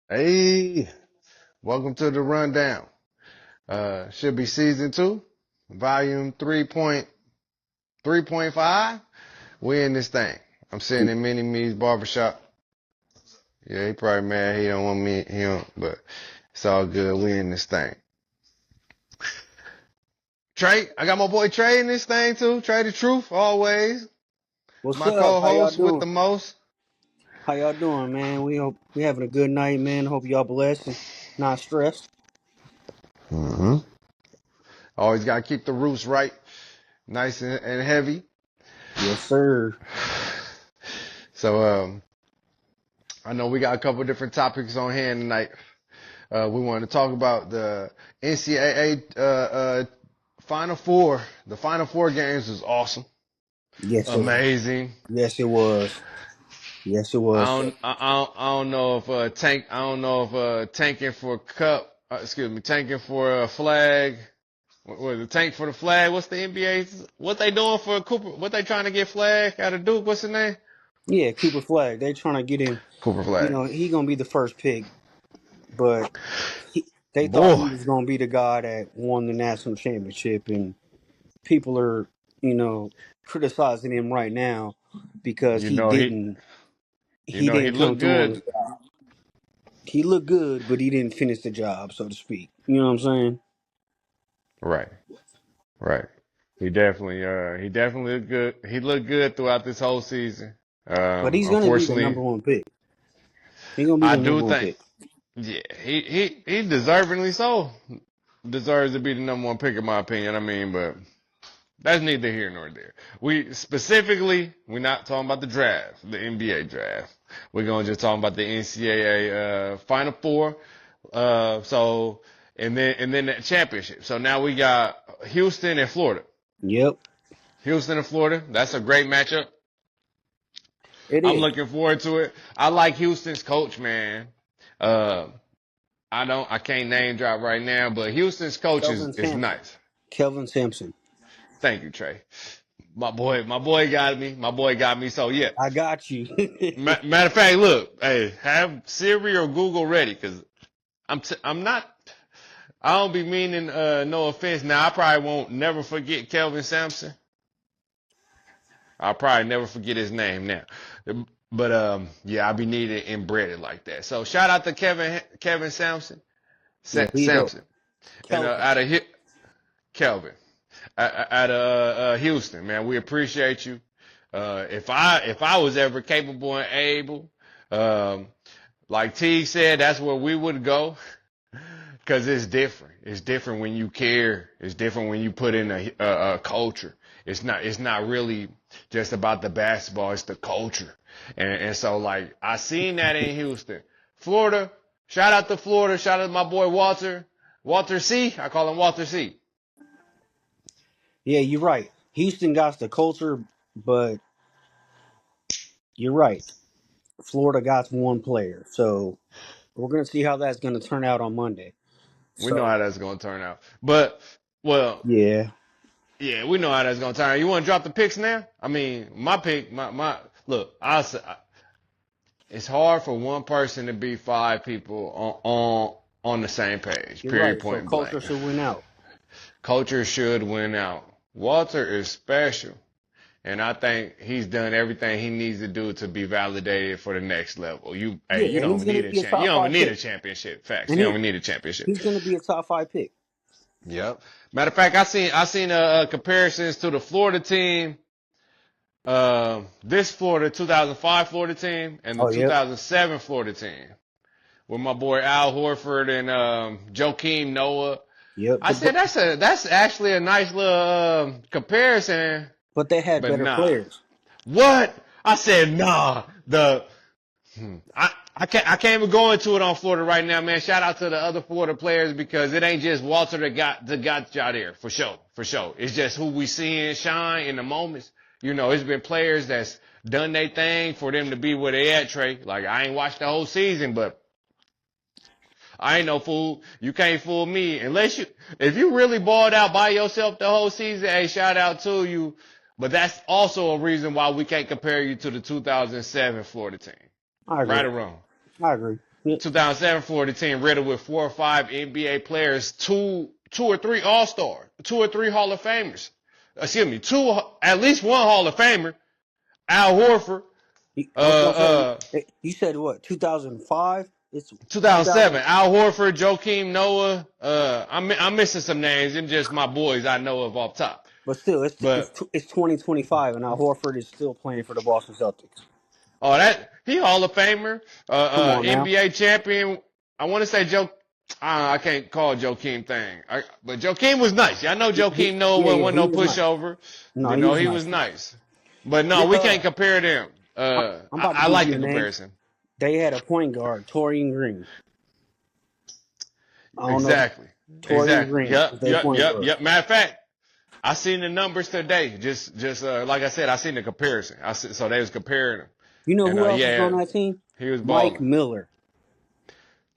Hey, welcome to the rundown. Should be season 2, volume 3.5. We in this thing. I'm sitting in Mini Me's barbershop. Yeah, he probably mad he don't want me, but it's all good. We in this thing. Trey, I got my boy Trey in this thing too. Trey the Truth, always. What's My up? How y'all co-host with the doing? most. How y'all doing, man? We hope we having a good night, man. Hope y'all blessed and not stressed. hmm Always got to keep the roots right, nice and heavy. Yes, sir. So, I know we got a couple different topics on hand tonight. We want to talk about the NCAA Final Four. The Final Four games was awesome, Yes, it was. amazing. Yes, it was. Yes, it I was. don't, I don't know if I don't know if tanking for cup, tanking for a flag. What was it? Tank for the flag? What's the NBA? What they doing for Cooper? What they trying to get flag out of Duke? What's the name? Yeah, Cooper Flag. They trying to get him. Cooper flag. He gonna be the first pick, but they thought he Boy, was gonna be the guy that won the national championship, and people are, you know, criticizing him right now because you know he, he he didn't come looked through on good. his job. He looked good, but he didn't finish the job, so to speak. You know what I'm saying? Right. Right. He definitely looked good. He looked good throughout this whole season. But he's gonna be the Unfortunately, number one pick. He's gonna be I the do number one think, pick. yeah, he deservingly so deserves to be the number one pick in my opinion. I mean, but that's neither here nor there. We're not talking about the draft, the NBA draft. We're gonna just talk about the NCAA Final Four. So and then that championship. So now we got Houston and Florida. Yep, Houston and Florida. That's a great matchup. it I'm is. looking forward to it. I like Houston's coach, man. Uh, I can't name drop right now, but Houston's coach Kelvin is Sampson. nice. Kelvin Sampson. Thank you, Trey. My boy got me. My boy got me. So yeah. I got you. Matter of fact, look, hey, have Siri or Google ready, cause I'm not. I don't be meaning no offense. Now I probably won't never forget Kelvin Sampson. I'll probably never forget his name now. But yeah, I'll be needed and breaded like that. So shout out to Kevin Sampson. Yeah, he dope. Sampson. And Kelvin. out of Kelvin. Out of Houston, man. We appreciate you. If I was ever capable and able, um, like T said, that's where we would go. Cause it's different. It's different when you care. It's different when you put in a culture. It's not really just about the basketball. It's the culture. And so like, I seen that in Houston, Florida. Shout out to Florida. Shout out to my boy Walter C. I call him Walter C. Yeah, you're right. Houston got the culture, but you're right. Florida got one player. So we're gonna see how that's gonna turn out on Monday. We know So how that's going to turn out. But, well, yeah. yeah, we know how that's going to turn out. You want to drop the picks now? I mean, my pick, look, it's hard for one person to beat 5 people on the same page, You're period, right. So point blank. culture should win out. Culture should win out. Walter is special. And I think he's done everything he needs to do to be validated for the next level. Yeah, You and don't he's even gonna need be a you top don't even five need a pick. championship. Facts. And You don't even need a championship. he's gonna be a top five pick. Yep. Matter of fact, I seen comparisons to the Florida team, this Florida 2005 Florida team and the Oh yep. 2007 Florida team with my boy Al Horford and Joakim Noah. Yep. I said that's actually a nice little comparison, But they had but better nah. players. What? I said nah. I can't even go into it on Florida right now, man. Shout out to the other Florida players because it ain't just Walter that got y'all there for sure, for sure. It's just who we seeing shine in the moments. You know, it's been players that's done their thing for them to be where they at, Trey. Like I ain't watched the whole season, but I ain't no fool. You can't fool me if you really balled out by yourself the whole season. Hey, shout out to you. But that's also a reason why we can't compare you to the 2007 Florida team. I Right agree. or wrong? I agree. Yeah. 2007 Florida team riddled with 4 or 5 NBA players, two or three All Stars, 2 or 3 Hall of Famers. Excuse me, at least one Hall of Famer. Al Horford. I was gonna say, Uh, you said what? 2005. It's 2007. 2000. Al Horford, Joakim Noah. I'm missing some names and just my boys I know of off top. But still, But 2025, and now Horford is still playing for the Boston Celtics. oh, that he Hall of Famer, Come on now. NBA champion. I want to say Joe. I can't call Joakim thing, but Joakim was nice. I know Joakim Noah Yeah, wasn't he no was nice. pushover. No, You he know was he nice. was nice. But no, Yeah, we can't compare them. I'm about to I give like you the a name. comparison. They had a point guard, Torian Green. I don't know if Exactly. Torian Exactly. Green Yep. was their Yep. point Yep. guard. Yep. Matter of fact, I seen the numbers today. Just like I said, I seen the comparison. So they was comparing them, You know and who else was yeah, on that team? he was Mike balling. Miller.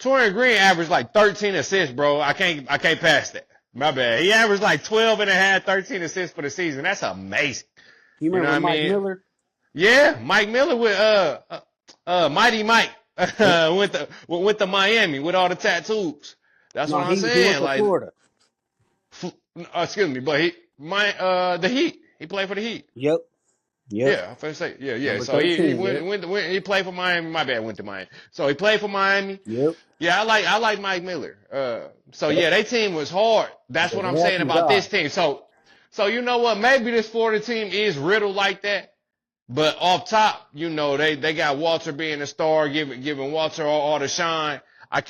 Torian Green averaged like 13 assists, bro. I can't pass that. My bad. He averaged like 12 and a half, 13 assists for the season. That's amazing. You You know remember what I Mike mean? Miller? Yeah, Mike Miller with Mighty Mike Yep. with the Miami with all the tattoos. That's No, what I'm he went saying. to Like, Florida. excuse me, but the Heat. He played for the Heat. Yep. Yep. Yeah, I first say yeah. Number So he 13. Yep. he played for Miami. My bad, went to Miami. So he played for Miami. Yep. Yeah, I like Mike Miller. So Yep. yeah, their team was hard. That's Yeah, what they I'm had saying some about this guys. team. So you know what? Maybe this Florida team is riddled like that. But off top, they got Walter being a star, giving Walter all the shine. I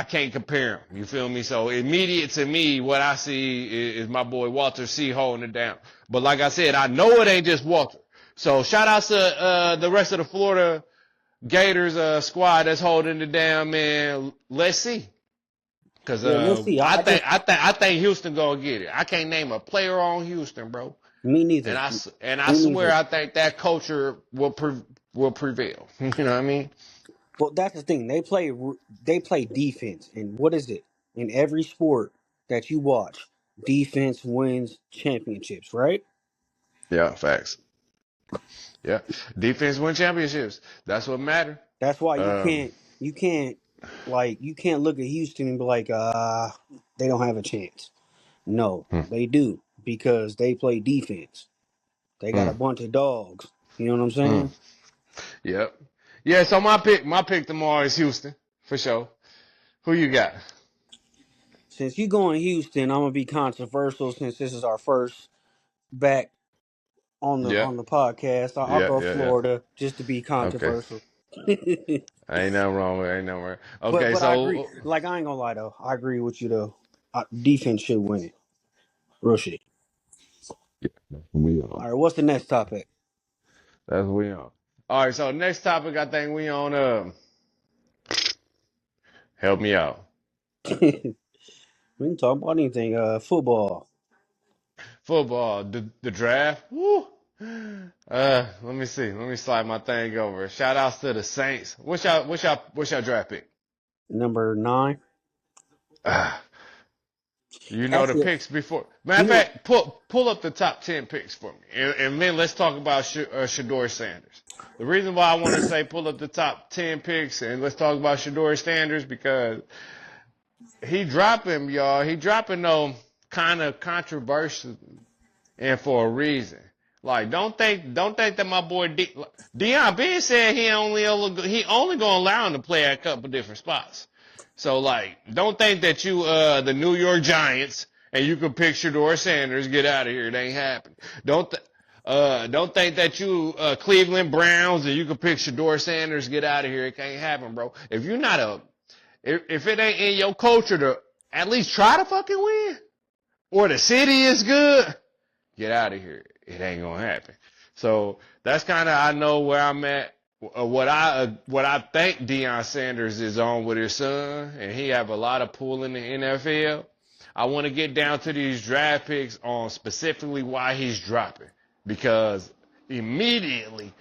can't compare him. You feel me? So immediate to me, what I see is my boy Walter C holding it down. But like I said, I know it ain't just Walter. So shout out to the rest of the Florida Gators squad that's holding it down, man. Let's see. Cause Yeah, we'll see. I think Houston gonna get it. I can't name a player on Houston, bro. Me neither. And I Me swear neither. I think that culture will prevail. You know what I mean? Well, that's the thing. They play defense, and what is it? In every sport that you watch, defense wins championships, right? Yeah, facts. Yeah, defense win championships. That's what matter. That's why you Um, can't you can't you can't look at Houston and be like, they don't have a chance. No, hmm, they do because they play defense. They got hmm, a bunch of dogs. You know what I'm hmm. saying? Yep. Yeah. So my pick tomorrow is Houston for sure. Who you got? Since you going Houston, I'm gonna be controversial since this is our first back Yeah. on the podcast. I'll Yeah. go Yeah. Yeah. Florida just to be Okay. controversial. Ain't nothing wrong with it. Ain't nothing wrong. but Okay. but I agree. So Like I ain't gonna lie though, I agree with you though. Defense should win it. Real shit. yeah, that's what we on. All right, what's the next topic? That's what we on. All right. So next topic, I think we on. Help me out. We can talk about anything. Football. Football, the draft. Woo. Let me see. Let me slide my thing over. Shout outs to the Saints. What's your draft pick? Number 9. Ah, you know the Actually, picks before. Matter you of know, fact, pull up the top 10 picks for me, and then let's talk about Shador Sanders. The reason why I want to say pull up the top 10 picks and let's talk about Shador Sanders because he dropping y'all. He dropping though kind of controversial and for a reason. Like, don't think that my boy Deion Ben said he only gonna allow him to play at a couple different spots. So like, don't think that you the New York Giants and you can pick Shador Sanders get out of here. It ain't happening. Don't think that you Cleveland Browns and you can pick Shador Sanders get out of here. It can't happen, bro. If you're not if it ain't in your culture to at least try to fucking win, or the city is good, get out of here. It ain't gonna happen. So that's kind of I know where I'm at. What I think Deion Sanders is on with his son, and he have a lot of pull in the NFL. I want to get down to these draft picks on specifically why he's dropping because immediately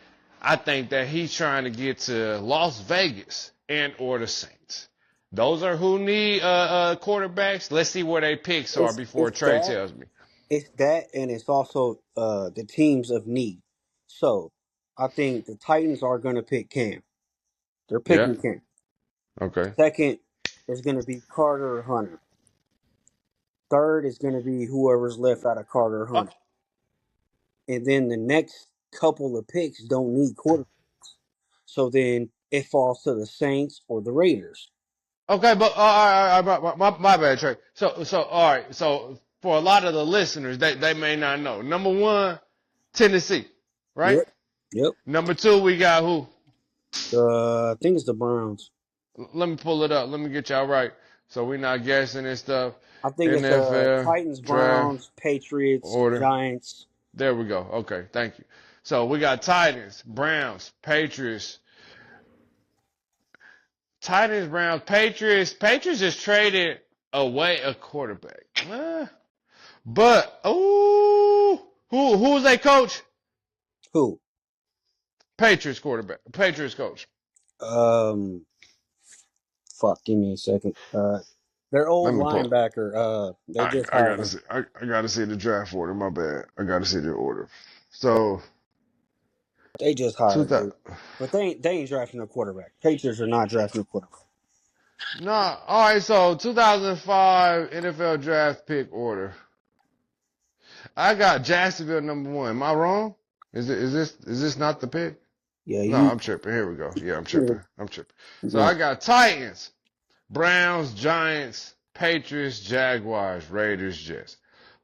I think that he's trying to get to Las Vegas and or the Saints. Those are who need quarterbacks. Let's see where they picks are before it's Trey that. tells me. It's that, and it's also the teams of need. So I think the Titans are going to pick Cam. They're Yeah. picking Cam. Okay. Second is going to be Carter or Hunter. Third is going to be whoever's left out of Carter or Hunter. And then the next couple of picks don't need quarterbacks. So then it falls to the Saints or the Raiders. Okay, but all right, my bad, Trey. So all right. So for a lot of the listeners, they may not know. Number one, Tennessee, right? Yep. Yep. Number two, we got who? I think it's the Browns. Let me pull it up. Let me get y'all right. So we're not guessing and stuff. I think it's NFL Titans, draft Browns, Patriots, order. Giants. There we go. Okay, thank you. So we got Titans, Browns, Patriots. Titans, Browns, Patriots. Patriots just traded away a quarterback. But who's their coach? Who? Patriots quarterback. Patriots coach. Fuck. Give me a second. Their Let old me pull. linebacker. They just I hired gotta him. see. I gotta see the draft order. My bad. I gotta see the order. So They just two hired thousand. dude. But they ain't drafting a quarterback. Patriots are not drafting a quarterback. Nah. All right. So 2005 NFL draft pick order. I got Jacksonville number one. Am I wrong? Is this not the pick? Yeah, No, you. I'm tripping. Here we go. Yeah, I'm Yeah. tripping. I'm tripping. So I got Titans, Browns, Giants, Patriots, Jaguars, Raiders, Jets.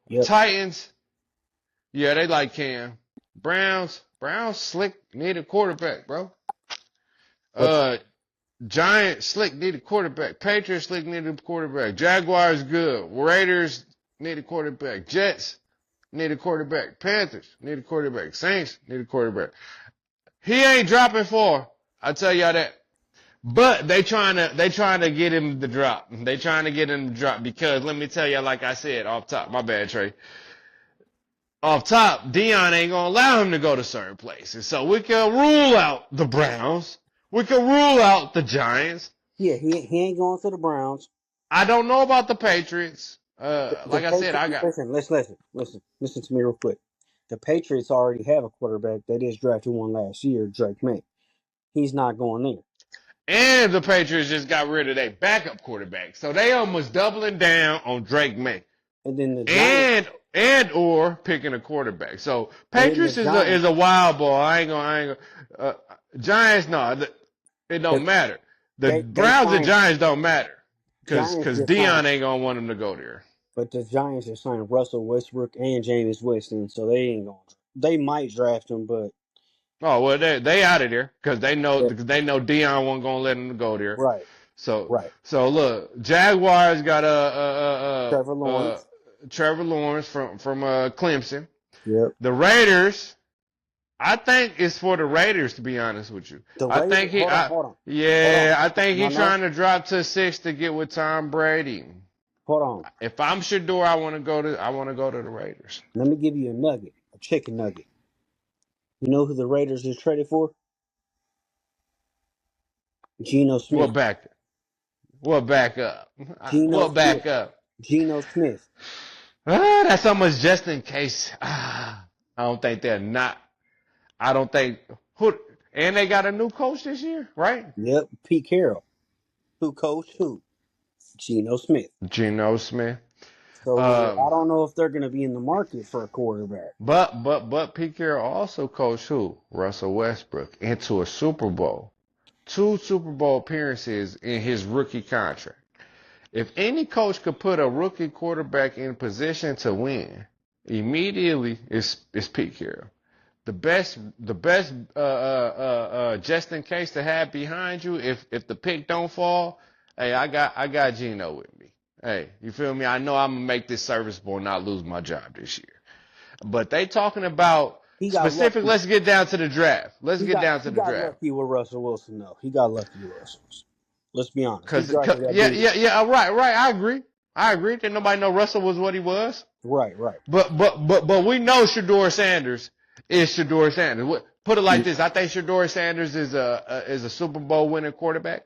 Yep. Titans, yeah, they like Cam. Browns slick need a quarterback, bro. But Giants slick need a quarterback. Patriots slick need a quarterback. Jaguars good. Raiders need a quarterback. Jets need a quarterback. Panthers need a quarterback. Saints need a quarterback. He ain't dropping 4. I tell y'all that. But they trying to get him to drop. They trying to get him to drop because let me tell you, like I said off top, my bad, Trey. Off top, Dion ain't gonna allow him to go to certain places. So we can rule out the Browns. We can rule out the Giants. yeah, he ain't going to the Browns. I don't know about the Patriots. The Like I said, I got listen to me real quick. The Patriots already have a quarterback. They just drafted one last year, Drake May. He's not going there. and the Patriots just got rid of their backup quarterback. So they almost doubling down on Drake May. And then the Giants. And or picking a quarterback. So And then the Patriots is Giants. a wild ball. I ain't gonna. Giants, no, it don't matter. The They Browns and signed Giants don't matter Giants because just signed, Dion ain't gonna want him to go there. but the Giants are signing Russell Westbrook and Jameis Winston, so they ain't going. They might draft him, but Oh well, they out of there because yeah, they know Dion wasn't gonna let him to go there. right, So right. look, Jaguars got Trevor Lawrence. Trevor Lawrence from Clemson. Yep. The Raiders, I think it's for the Raiders to be honest with you. The I Raiders. think he, Hold on. I think No, he's trying to drop to 6 to get with Tom Brady. hold on. If I'm Shador, I want to go to the Raiders. Let me give you a nugget, a chicken nugget. You know who the Raiders just traded for? Geno We'll Smith. back we'll back up. Geno We'll Smith. back up. Geno Smith. That's almost just in case. I don't think they're not. I don't think who. And they got a new coach this year, right? Yep. Pete Carroll. Who coached who? Geno Smith. Geno Smith. So I don't know if they're going to be in the market for a quarterback. But Pete Carroll also coached who? Russell Westbrook into a Super Bowl. 2 Super Bowl appearances in his rookie contract. If any coach could put a rookie quarterback in position to win, immediately it's Pete Carroll. The best just in case to have behind you if the pick don't fall, hey, I got Geno with me. Hey, you feel me? I know I'm gonna make this serviceable and not lose my job this year. But they talking about He got specific. lucky. Let's get down to the draft. Let's get down to He the got draft. lucky with Russell Wilson, though. He got lucky with Russell Wilson. Let's be honest. He Cause drafted that yeah, dude. right. I agree. Didn't nobody know Russell was what he was. Right. But we know Shador Sanders is Shador Sanders. Put it like this: I think Shador Sanders is a Super Bowl winning quarterback.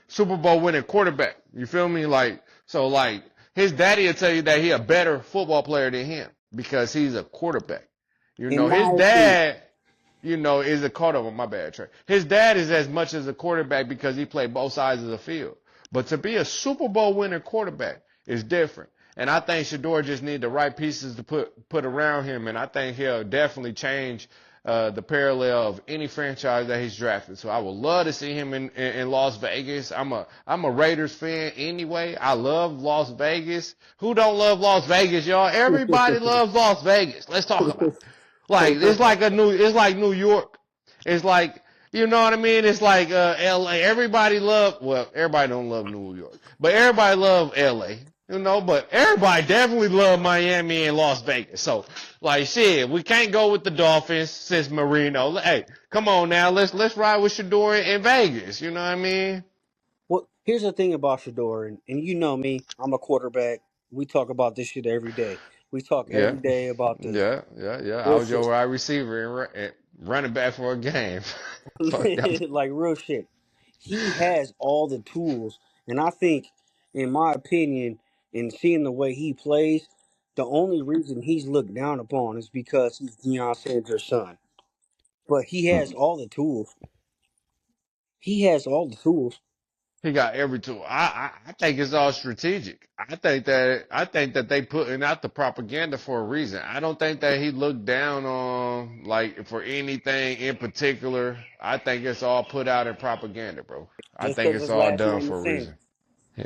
Super Bowl winning quarterback. You feel me? Like his daddy will tell you that he a better football player than him because he's a quarterback. You In know, his my opinion, dad. is a quarterback. My bad, Trey. His dad is as much as a quarterback because he played both sides of the field. But to be a Super Bowl winning quarterback is different. And I think Shador just need the right pieces to put around him, and I think he'll definitely change the parallel of any franchise that he's drafted. So I would love to see him in Las Vegas. I'm a Raiders fan anyway. I love Las Vegas. Who don't love Las Vegas, y'all? Everybody loves Las Vegas. Let's talk about it. Like it's like New York. It's like, you know what I mean? It's like LA. Everybody don't love New York, but everybody love LA. But everybody definitely love Miami and Las Vegas. So, like, shit, we can't go with the Dolphins since Marino. Hey, come on now, let's ride with Shador in Vegas. You know what I mean? Well, here's the thing about Shador, and you know me, I'm a quarterback. We talk about this shit every day. We talk Yeah, every day about this. yeah. I was Listen, your wide receiver and running back for a game. Fuck that. like real shit. He has all the tools, and I think, in my opinion, in seeing the way he plays, the only reason he's looked down upon is because he's Deion Sanders' son. But he has all the tools. He has all the tools. He got every tool. I think it's all strategic. I think that they putting out the propaganda for a reason. I don't think that he looked down on like for anything in particular. I think it's all put out in propaganda, bro. I Just think because it's his all last done name for is a reason. Sanders. Yeah.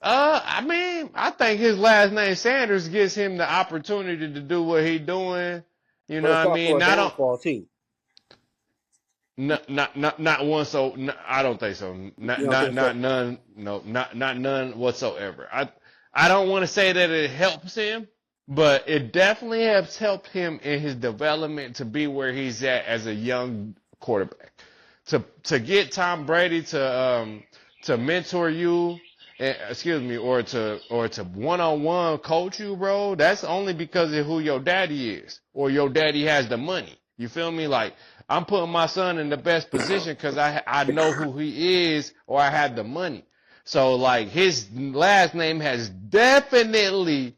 I mean, I think his last name Sanders gives him the opportunity to do what he's doing. You know But what it's I also mean? a Not on. downfall too. Not one. So I don't think so. You don't think so? Not none. No, not none whatsoever. I don't want to say that it helps him, but it definitely has helped him in his development to be where he's at as a young quarterback. To get Tom Brady to mentor you, excuse me, or to one-on-one coach you, bro. That's only because of who your daddy is, or your daddy has the money. You feel me? Like, I'm putting my son in the best position because I know who he is, or I have the money. So like his last name has definitely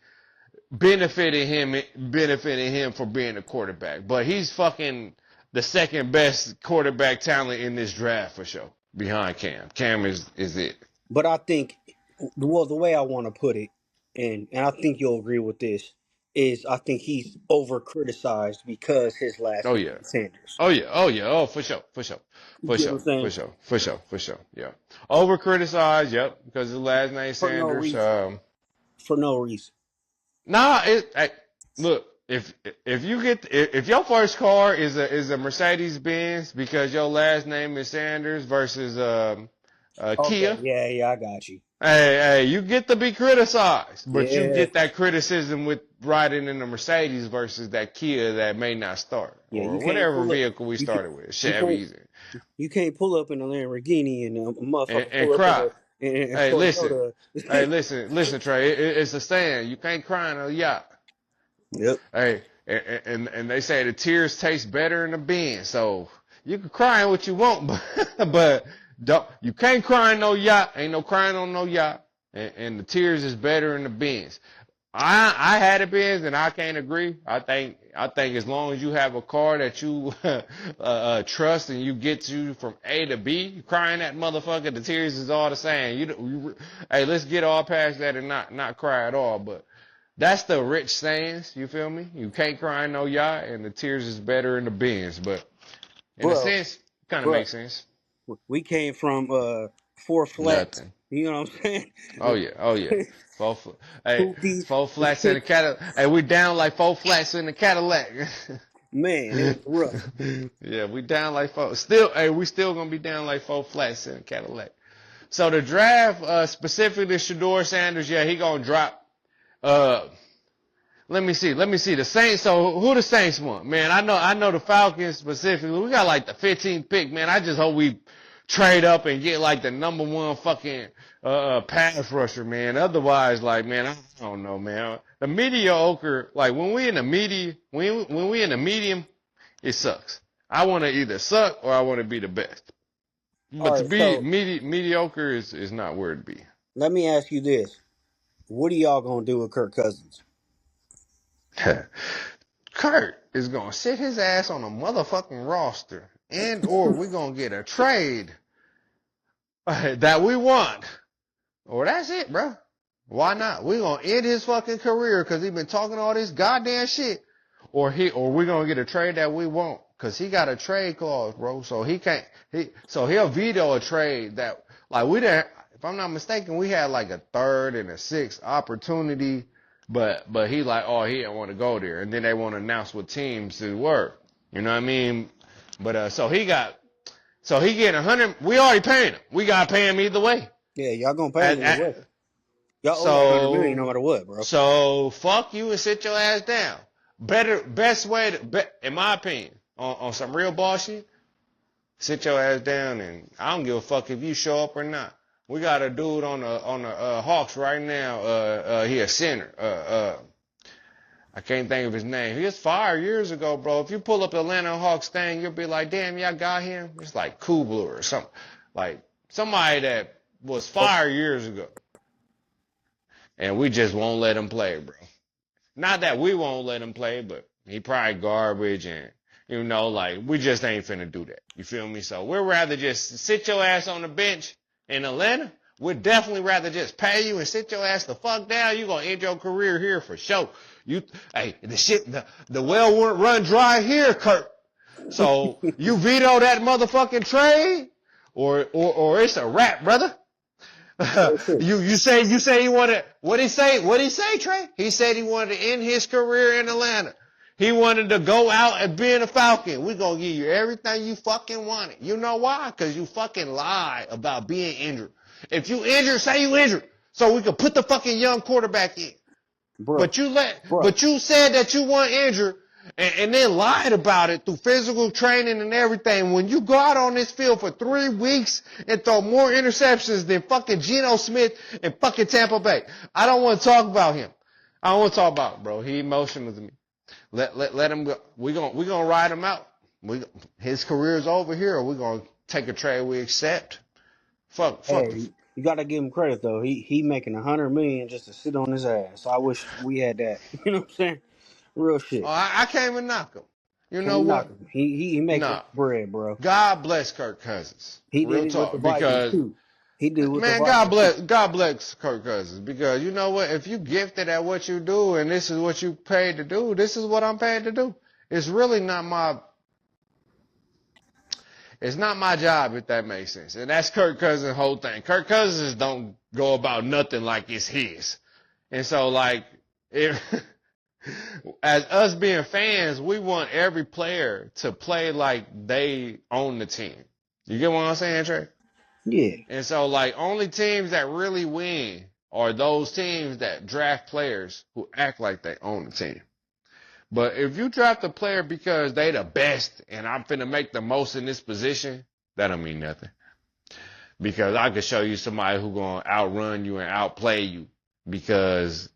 benefiting him for being a quarterback. But he's fucking the second best quarterback talent in this draft for sure, behind Cam. Cam is it. But I think, well, the way I want to put it, and I think you'll agree with this, is I think he's over criticized because his last Oh name yeah. is Sanders. Oh yeah, oh for sure, for sure, You for get what sure, I'm saying? for sure, for sure, for sure. Yeah, over criticized. Yep, because his last name For no Sanders. reason. For no reason. Nah, look, if you get if your first car is a Mercedes Benz because your last name is Sanders versus Okay, Kia, yeah, I got you. hey, you get to be criticized, but you Yeah, get that criticism with riding in a Mercedes versus that Kia that may not start yeah. or You can't whatever pull up. vehicle we You can, started with, you can't. Chevys You can't pull up in a Lamborghini and a motherfucker and pull up in cry. a Hey, listen, Toyota. listen, Trey. It's a saying. You can't cry in a yacht. Yep. Hey, and they say the tears taste better in the bin. So you can cry what you want, but you can't cry in no yacht. Ain't no crying on no yacht. And the tears is better in the bins. I had a Benz and I can't agree. I think as long as you have a car that you trust and you get you from A to B, crying that motherfucker, the tears is all the same. Hey, let's get all past that and not cry at all. But that's the rich sayings. You feel me? You can't cry in no yacht, and the tears is better in the bins. But in a Bro, sense, kind of bro. makes sense. We came from four flats. Nothing. You know what I'm saying? Oh yeah. Hey, Poopies. four flats in the Cadillac. Hey, we down like four flats in the Cadillac. Man, it was rough. Yeah, we down like four. Still, hey, we still gonna be down like four flats in the Cadillac. So the draft, specifically Shador Sanders, yeah, he gonna drop. Uh, let me see. The Saints. So who the Saints want? Man, I know the Falcons specifically. We got like the 15th pick, man. I just hope we trade up and get like the number one fucking pass rusher, man. Otherwise, like, man, I don't know, man. The mediocre, like when we in the medium, it sucks. I want to either suck or I want to be the best. All But to right, be so mediocre is not where to be. let me ask you this: what are y'all gonna do with Kirk Cousins? Kurt, is gonna sit his ass on a motherfucking roster, and or we're gonna get a trade that we want. Or that's it, bro. Why not? We're gonna end his fucking career because he been talking all this goddamn shit. Or we're gonna get a trade that we want. Cause he got a trade clause, bro. So he'll veto a trade that, like, we didn't, if I'm not mistaken, we had like a third and a sixth opportunity, but he like, oh, he didn't want to go there. And then they want to announce what teams it were. You know what I mean? But, so he getting 100, we already paying him. We gotta pay him either way. Yeah, y'all gonna pay him either way. Y'all owe that $100 million no matter what, bro. So fuck you and sit your ass down. Best way in my opinion, on some real bullshit, sit your ass down, and I don't give a fuck if you show up or not. We got a dude on the Hawks right now. He a center. I can't think of his name. He was fired years ago, bro. If you pull up Atlanta Hawks thing, you'll be like, damn, y'all got him. It's like Kubler or something, like somebody that was fired years ago. And we just won't let him play, bro. Not that we won't let him play, but he probably garbage, and, you know, like, we just ain't finna do that. You feel me? So we'd rather just sit your ass on the bench in Atlanta. We'd definitely rather just pay you and sit your ass the fuck down. You gonna end your career here for sure. Hey, the well won't run dry here, Kurt. So you veto that motherfucking trade, or it's a wrap, brother. You say he wanted, what he say, Trey? He said he wanted to end his career in Atlanta. He wanted to go out and being a Falcon. We're gonna give you everything you fucking wanted. You know why? Cause you fucking lied about being injured. If you injured, say you injured, so we could put the fucking young quarterback in. Bro, but you said that you weren't injured, and then lied about it through physical training and everything. When you go out on this field for 3 weeks and throw more interceptions than fucking Geno Smith in fucking Tampa Bay, I don't want to talk about him. I don't want to talk about it, bro. He emotional to me. Let him go. We gonna ride him out. His career's over here, or we gonna take a trade we accept. Fuck. Hey, you gotta give him credit though. He making $100 million just to sit on his ass. I wish we had that. You know what I'm saying? Real shit. Oh, I can't even knock him. You know what? He making bread, bro. God bless Kirk Cousins. He Real did it talk, with the Vikings too. He did with man, the Vikings. God bless Kirk Cousins, because you know what? If you gifted at what you do and this is what you paid to do, this is what I'm paid to do. It's really not my job, if that makes sense. And that's Kirk Cousins' whole thing. Kirk Cousins don't go about nothing like it's his. And so, like, as us being fans, we want every player to play like they own the team. You get what I'm saying, Trey? Yeah. And so, like, only teams that really win are those teams that draft players who act like they own the team. But if you draft a player because they the best and I'm finna make the most in this position, that don't mean nothing. Because I could show you somebody who gonna outrun you and outplay you because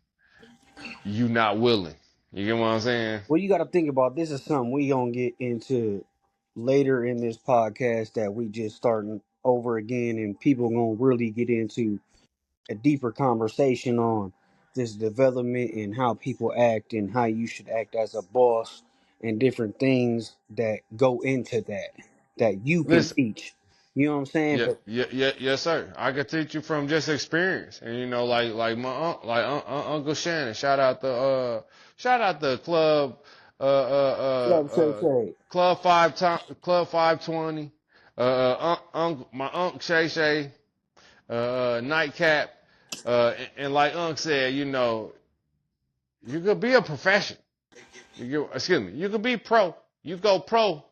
you not willing. You get what I'm saying? Well, you got to think about, this is something we gonna get into later in this podcast that we just starting over again, and people gonna really get into a deeper conversation on this development and how people act and how you should act as a boss and different things that go into that you can teach. You know what I'm saying? Yes, sir. I can teach you from just experience, and you know, like my Uncle Shannon. Shout out the club, Club 520. My Uncle Shay, Nightcap, and like Unc said, you know, you could be a professional. You could be pro. You go pro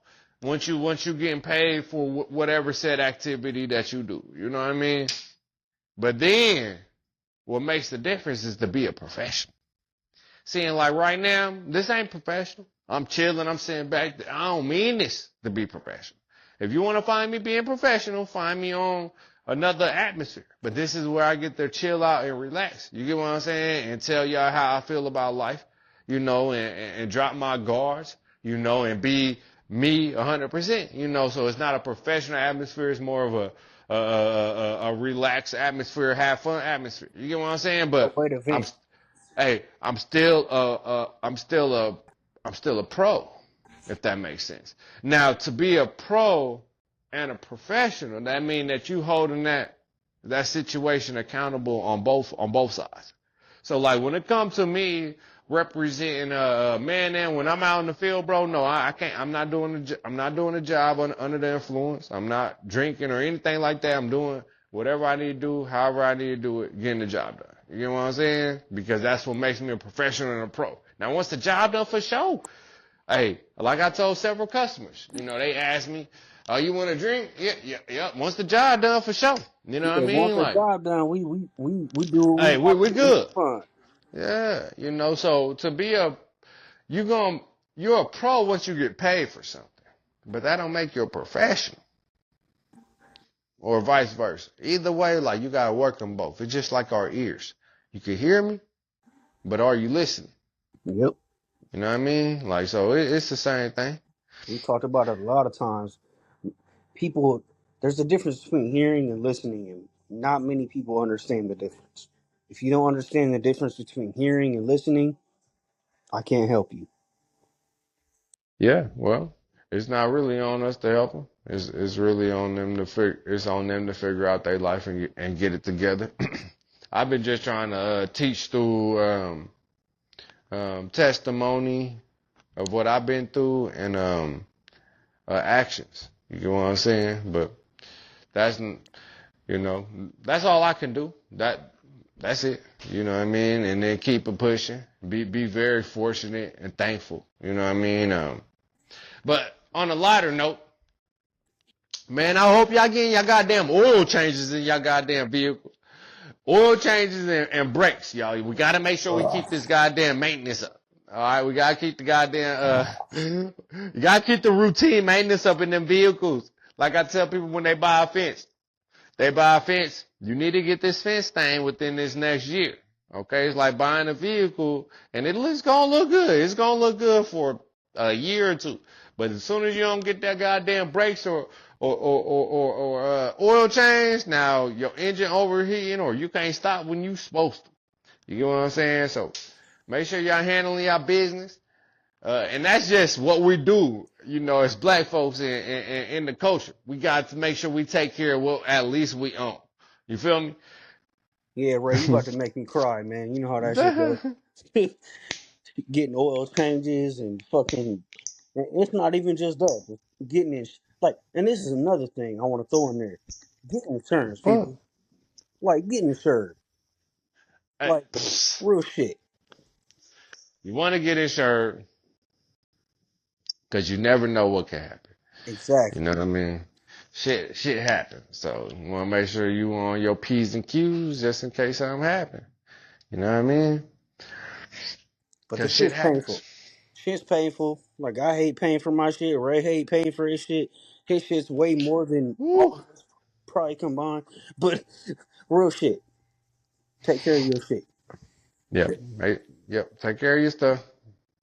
once you getting paid for whatever said activity that you do. You know what I mean? But then what makes the difference is to be a professional. Seeing like right now, this ain't professional. I'm chilling. I'm sitting back. I don't mean this to be professional. If you want to find me being professional, find me on another atmosphere. But this is where I get to chill out and relax. You get what I'm saying? And tell y'all how I feel about life, you know, and drop my guards, you know, and be me 100%, you know. So it's not a professional atmosphere. It's more of a relaxed atmosphere, have fun atmosphere. You get what I'm saying? But I'm still I'm still a pro, if that makes sense. Now, to be a pro and a professional, that means that you holding that situation accountable on both sides. So like when it comes to me representing man, and when I'm out in the field, bro, no, I can't. I'm not doing a job under the influence. I'm not drinking or anything like that. I'm doing whatever I need to do, however I need to do it, getting the job done. You know what I'm saying? Because that's what makes me a professional and a pro. Now, once the job done for sure, hey, like I told several customers, they ask me, "Oh, you want to drink?" Yeah. Once the job done for sure, you know what I Yeah, once mean? the Like, job done, we do what we hey, we got to do good. for fun. Yeah, so to be you going you're a pro once you get paid for something, but that don't make you a professional, or vice versa. Either way, like you gotta work them both. It's just like our ears. You can hear me, but are you listening? Yep. You know what I mean? Like, so it's the same thing. We talked about it a lot of times. People, there's a difference between hearing and listening, and not many people understand the difference. If you don't understand the difference between hearing and listening, I can't help you. Yeah, well, it's not really on us to help them. It's really on them to figure out their life and get it together. I've been just trying to teach through testimony of what I've been through and actions. You get what I'm saying? But that's that's all I can do. That's it. You know what I mean? And then keep it pushing. Be very fortunate and thankful. You know what I mean? But on a lighter note, man, I hope y'all getting y'all goddamn oil changes in y'all goddamn vehicles. Oil changes and brakes, y'all. We gotta make sure we keep this goddamn maintenance up. All right, we gotta keep the goddamn you gotta keep the routine maintenance up in them vehicles. Like I tell people when they buy a fence, you need to get this fence thing within this next year. Okay, it's like buying a vehicle, and it's gonna look good. It's gonna look good for a year or two. But as soon as you don't get that goddamn brakes or oil change, now your engine overheating or you can't stop when you supposed to. You get what I'm saying? So make sure y'all handling your business. And that's just what we do, as black folks in the culture. We got to make sure we take care of what at least we own. You feel me? Yeah, Ray, you about to make me cry, man. You know how that shit goes. Getting oil changes and fucking. It's not even just that. It's getting in. Like, and this is another thing I want to throw in there. Getting insurance, Fuck. people. Like, getting insured. Hey, Like, real shit. you want to get insured because you never know what can happen. You Exactly. know what I mean? Shit happens. So you want to make sure you on your P's and Q's just in case something happens. You know what I mean? But the Because shit shit's happens. painful. Shit's painful. Like, I hate paying for my shit. Ray hate paying for his shit. His shit's way more than all Woo. of us probably combined. But real shit. Take care of your shit. Yep. Hey, yep. Take care of your stuff.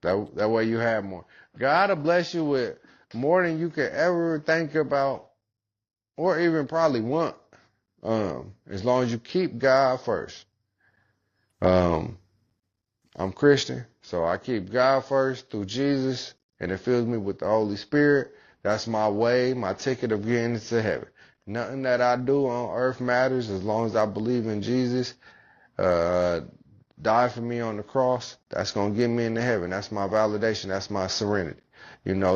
That way you have more. God will bless you with more than you could ever think about or even probably want. As long as you keep God first. Um, I'm Christian, so I keep God first through Jesus, and it fills me with the Holy Spirit. That's my way, my ticket of getting into heaven. Nothing that I do on earth matters as long as I believe in Jesus. Uh, died for me on the cross. That's going to get me into heaven. That's my validation. That's my serenity.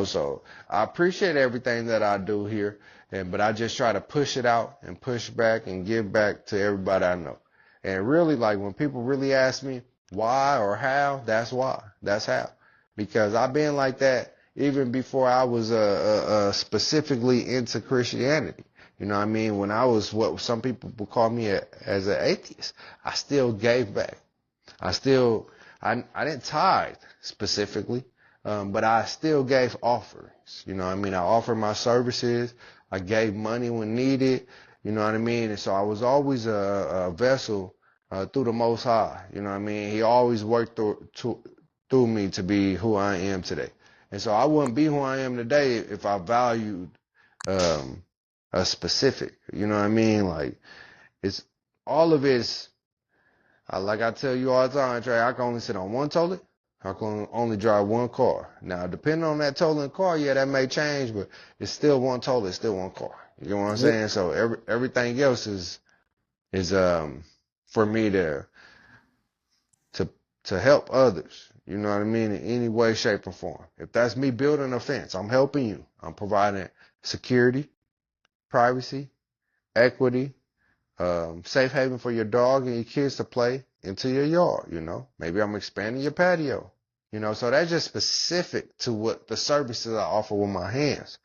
So I appreciate everything that I do here, but I just try to push it out and push back and give back to everybody I know. And really, like when people really ask me why or how, that's why. That's how. Because I've been like that even before I was specifically into Christianity. You know what I mean? When I was what some people would call me as an atheist, I still gave back. I didn't tithe specifically, but I still gave offerings. You know what I mean? I offered my services. I gave money when needed. You know what I mean? And so I was always a vessel through the Most High. You know what I mean? He always worked through me to be who I am today. And so I wouldn't be who I am today if I valued a specific. You know what I mean? Like it's all of it's like I tell you all the time, Trey, I can only sit on one toilet. I can only drive one car. Now, depending on that total in the car, yeah, that may change, but it's still one total. It's still one car. You know what I'm Yep. saying? So everything else is for me to to help others. You know what I mean? In any way, shape, or form. If that's me building a fence, I'm helping you. I'm providing security, privacy, equity, safe haven for your dog and your kids to play into your yard. Maybe I'm expanding your patio. So that's just specific to what the services I offer with my hands.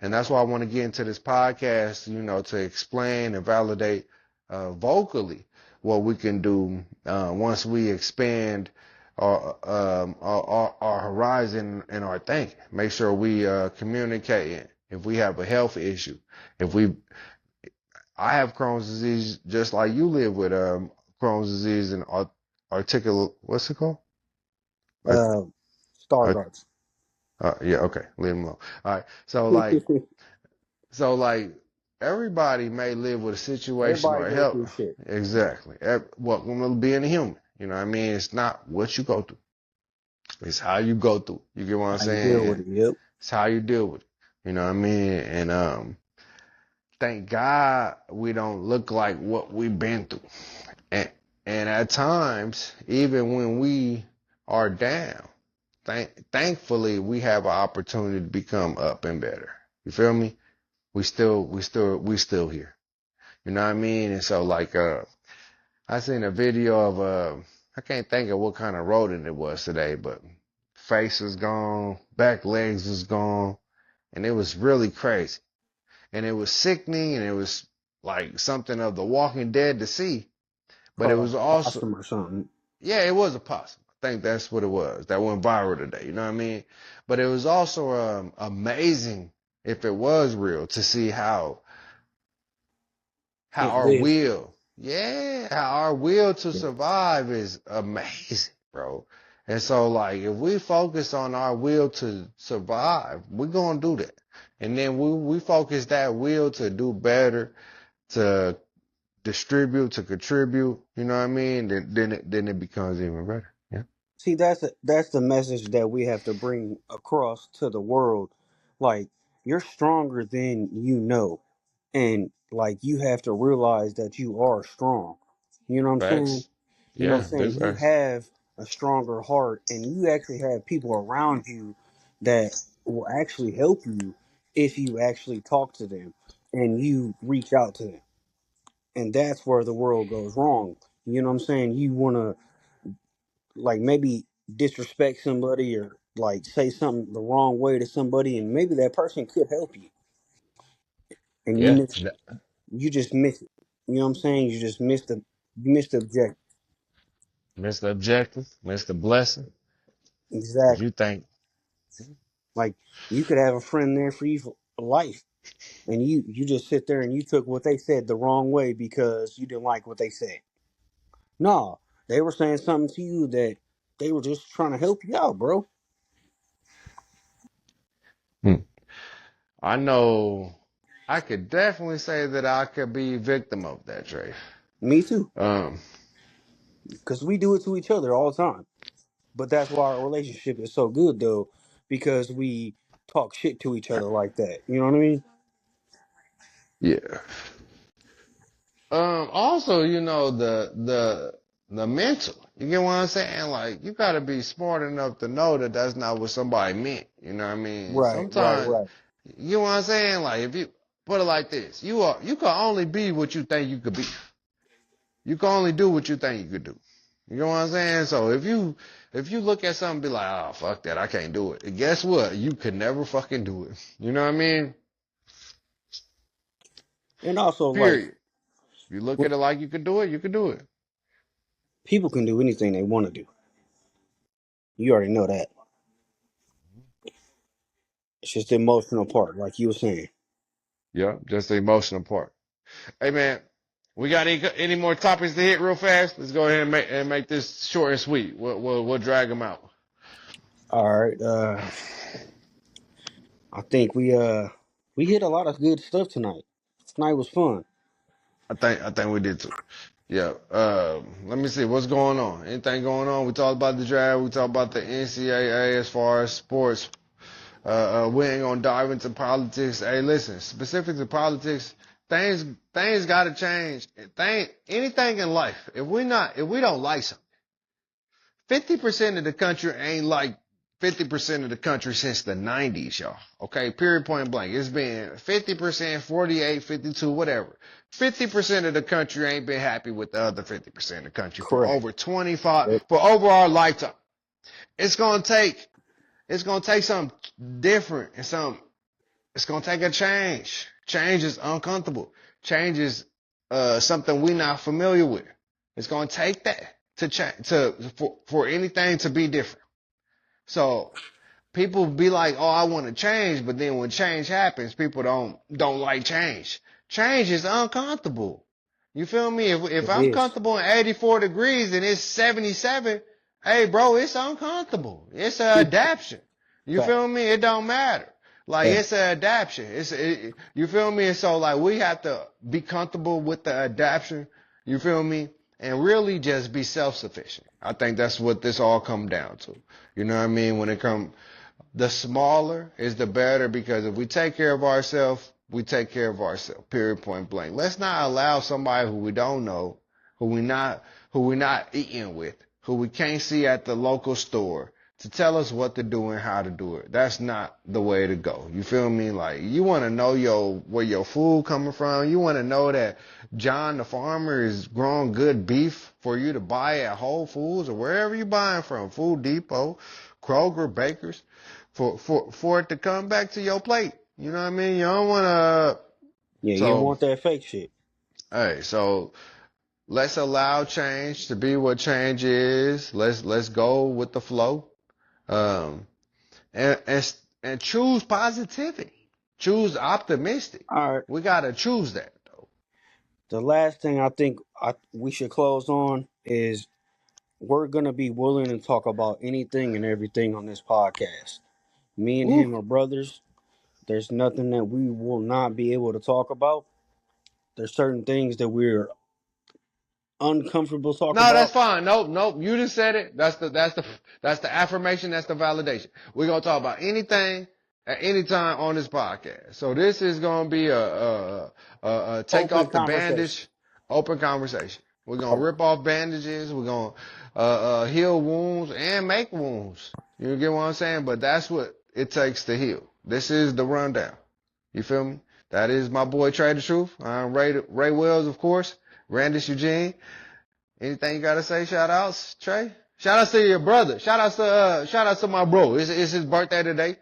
And that's why I want to get into this podcast, to explain and validate vocally what we can do once we expand our horizon and our thinking. Make sure we communicate. If we have a health issue, if we I have Crohn's disease just like you live with Crohn's disease and articular, what's it called? Art, Uh, Stargards. yeah, okay, leave them alone. All right, so like everybody may live with a situation Everybody or go through help. shit. Exactly. Welcome to being a human. You know what I mean? It's not what you go through. It's how you go through. You get what I'm How you deal saying? with it? Yep. It's how you deal with it. You know what I mean? And thank God we don't look like what we've been through. And and at times, even when we are down, thankfully we have an opportunity to become up and better. You feel me? We still here. You know what I mean? And so like I seen a video of I can't think of what kind of rodent it was today, but face was gone, back legs was gone, and it was really crazy. And it was sickening, and it was like something of the Walking Dead to see. But it Probably was like a also, possum or something. yeah, it was a possum. I think that's what it was. That went viral today. You know what I mean? But it was also amazing, if it was real, to see how It our lives. will, yeah, how our will to Yeah. survive is amazing, bro. And so, like, if we focus on our will to survive, we're gonna do that. And then we focus that will to do better, to distribute, to contribute. You know what I mean? Then it becomes even better. Yeah. See, that's the message that we have to bring across to the world. Like, you're stronger than you know, and like you have to realize that you are strong. You know what I'm saying? Facts. You know what Yeah, I'm big saying? You facts. have a stronger heart, and you actually have people around you that will actually help you if you actually talk to them and you reach out to them. And that's where the world goes wrong. You know what I'm saying? You want to like maybe disrespect somebody or like say something the wrong way to somebody, and maybe that person could help you, and Yeah. you just miss it. You know what I'm saying? You missed the objective. Missed the objective, missed the blessing. Cause you Exactly. think, Like you could have a friend there for you for life, and you just sit there and you took what they said the wrong way because you didn't like what they said. No, they were saying something to you that they were just trying to help you out, bro. hmm, I know I could definitely say that I could be victim of that, Trey. Me too, Um, because we do it to each other all the time. But that's why our relationship is so good, though, because we talk shit to each other like that. You know what I mean? yeah. Also, the mental. You get what I'm saying? Like, you gotta be smart enough to know that that's not what somebody meant. You know what I mean? Right, right, Sometimes, right. you know what I'm saying? Like, if you put it like this, you can only be what you think you could be. You can only do what you think you could do. You know what I'm saying? So if you look at something and be like, oh fuck that, I can't do it. And guess what? You could never fucking do it. You know what I mean? And also, like, Period. If you look what at it like you could do it, you could do it. people can do anything they want to do. You already know that. It's just the emotional part, like you were saying. Yeah, just the emotional part. Hey man, we got any more topics to hit real fast? Let's go ahead and make this short and sweet. We'll drag them out. All right. I think we hit a lot of good stuff tonight. Tonight was fun. I think we did too. Yeah. Let me see what's going on. Anything going on? We talked about the draft. We talked about the NCAA as far as sports. We ain't gonna dive into politics. Hey, listen, specific to politics, things gotta change. Anything in life. If we don't like something, 50% of the country ain't like 50% of the country since the 90s, y'all. Okay, period, point blank. It's been 50%, 48, 52, whatever. 50% of the country ain't been happy with the other 50% of the country for Correct. over 25, Yep. for over our lifetime. It's gonna take, it's gonna take something different and something, it's gonna take a change. Change is uncomfortable. Change is something we're not familiar with. It's gonna take that to change for anything to be different. So people be like, "Oh, I want to change," but then when change happens, people don't like change. Change is uncomfortable. You feel me? If It I'm is. comfortable in 84 degrees and it's 77, hey, bro, it's uncomfortable. It's an adaptation. You Fact. feel me? It don't matter. Like Fact. it's an adaptation. You feel me? And so like we have to be comfortable with the adaptation. You feel me? And really just be self-sufficient. I think that's what this all come down to. You know what I mean? When it come, the smaller is the better, because if we take care of ourselves, we take care of ourselves. Period. Point blank. Let's not allow somebody who we don't know, who we not eating with, who we can't see at the local store, to tell us what to do and how to do it. That's not the way to go. You feel me? Like, you want to know where your food coming from. You want to know that John the farmer is growing good beef for you to buy at Whole Foods or wherever you're buying from, Food Depot, Kroger, Bakers, for it to come back to your plate. You know what I mean? You don't want to. Yeah, you don't So, want that fake shit. hey, so let's allow change to be what change is. Let's go with the flow. Um, and choose positivity. Choose optimistic. All right. We gotta choose that though. The last thing I think we should close on is we're gonna be willing to talk about anything and everything on this podcast. Me and Woo. him are brothers. There's nothing that we will not be able to talk about. There's certain things that we're uncomfortable to talk No, that's about. fine. Nope, nope. You just said it. That's the affirmation. That's the validation. We're gonna talk about anything at any time on this podcast. So this is gonna be a take Open off the conversation. bandage, open conversation. We're gonna Oh, rip off bandages. We're gonna heal wounds and make wounds. You get what I'm saying? But that's what it takes to heal. This is the rundown. You feel me? That is my boy Trey the Truth. I'm Ray Wells, of course. Randis Eugene. Anything you gotta say? Shout outs, Trey? Shout outs to your brother. Shout outs to my bro. It's his birthday today.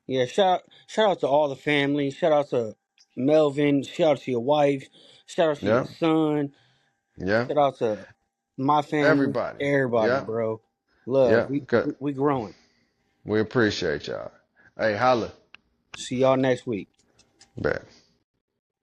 yeah. Shout out to all the family. Shout out to Melvin. Shout out to your wife. Shout out to your Yeah, son. yeah. Shout out to my family. Everybody. Everybody, Yeah, bro. Love. yeah. We Good. we growing. We appreciate y'all. Hey, holla. See y'all next week. Bet.